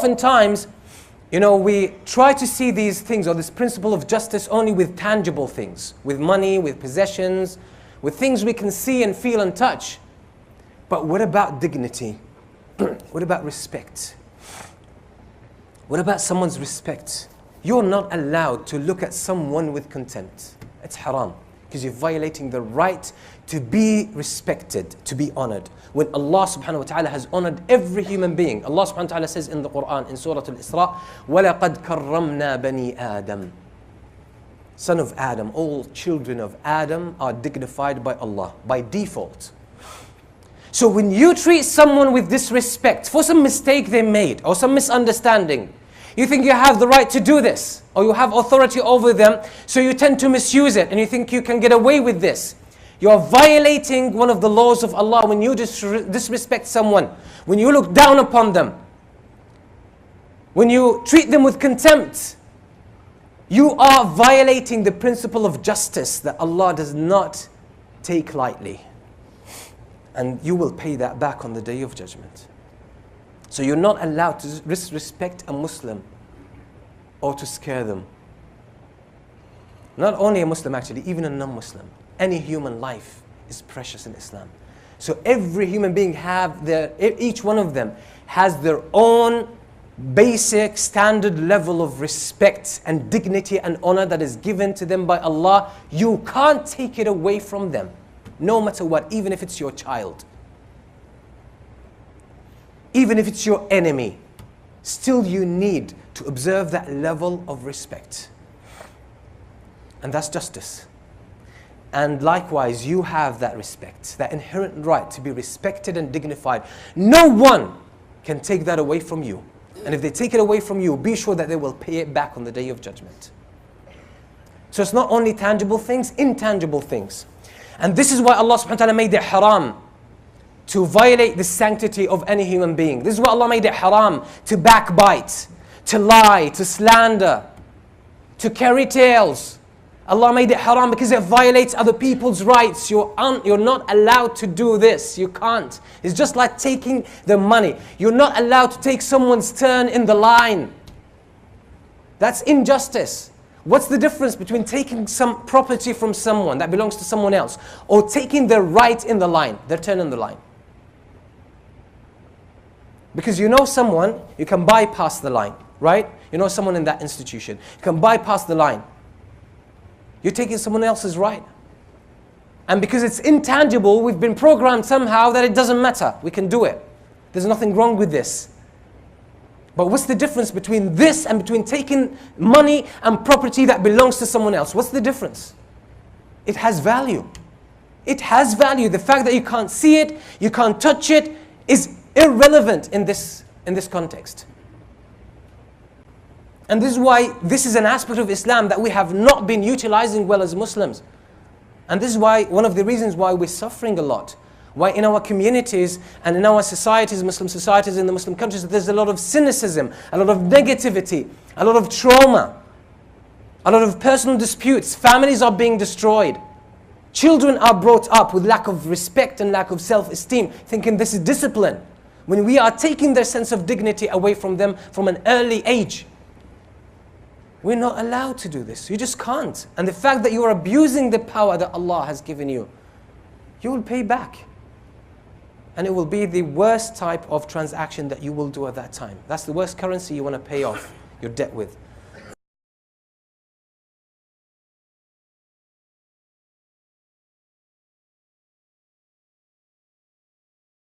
Oftentimes, we try to see these things or this principle of justice only with tangible things, with money, with possessions, with things we can see and feel and touch. But what about dignity? What about respect? What about someone's respect? You're not allowed to look at someone with contempt. It's haram, because you're violating the right to be respected, to be honored. When Allah subhanahu wa ta'ala has honored every human being, Allah subhanahu wa ta'ala says in the Quran, in Surah Al-Isra, وَلَقَدْ كَرَّمْنَا بَنِي آدَمَ. Son of Adam, all children of Adam are dignified by Allah, by default. So when you treat someone with disrespect for some mistake they made, or some misunderstanding, you think you have the right to do this, or you have authority over them, so you tend to misuse it, and you think you can get away with this. You are violating one of the laws of Allah when you disrespect someone, when you look down upon them, when you treat them with contempt. You are violating the principle of justice that Allah does not take lightly. And you will pay that back on the Day of Judgment. So you're not allowed to disrespect a Muslim or to scare them. Not only a Muslim actually, even a non-Muslim. Any human life is precious in Islam. So every human being each one of them has their own basic standard level of respect and dignity and honor that is given to them by Allah. You can't take it away from them, no matter what, even if it's your child. Even if it's your enemy, still you need to observe that level of respect. And that's justice. And likewise, you have that respect, that inherent right to be respected and dignified. No one can take that away from you. And if they take it away from you, be sure that they will pay it back on the Day of Judgment. So it's not only tangible things, intangible things. And this is why Allah subhanahu wa ta'ala made it haram to violate the sanctity of any human being. This is why Allah made it haram to backbite, to lie, to slander, to carry tales. Allah made it haram because it violates other people's rights. You're not allowed to do this. You can't. It's just like taking the money. You're not allowed to take someone's turn in the line. That's injustice. What's the difference between taking some property from someone that belongs to someone else or taking their right in the line, their turn in the line? Because you know someone, you can bypass the line, right? You know someone in that institution. You can bypass the line. You're taking someone else's right. And because it's intangible, we've been programmed somehow that it doesn't matter. We can do it. There's nothing wrong with this. But what's the difference between this and between taking money and property that belongs to someone else? What's the difference? It has value. It has value. The fact that you can't see it, you can't touch it, is irrelevant in this context. And this is why this is an aspect of Islam that we have not been utilizing well as Muslims. And this is why, one of the reasons why we're suffering a lot. Why in our communities and in our societies, Muslim societies in the Muslim countries, there's a lot of cynicism, a lot of negativity, a lot of trauma, a lot of personal disputes. Families are being destroyed. Children are brought up with lack of respect and lack of self-esteem, thinking this is discipline, when we are taking their sense of dignity away from them from an early age. We're not allowed to do this. You just can't. And the fact that you are abusing the power that Allah has given you, you will pay back. And it will be the worst type of transaction that you will do at that time. That's the worst currency you want to pay off your debt with.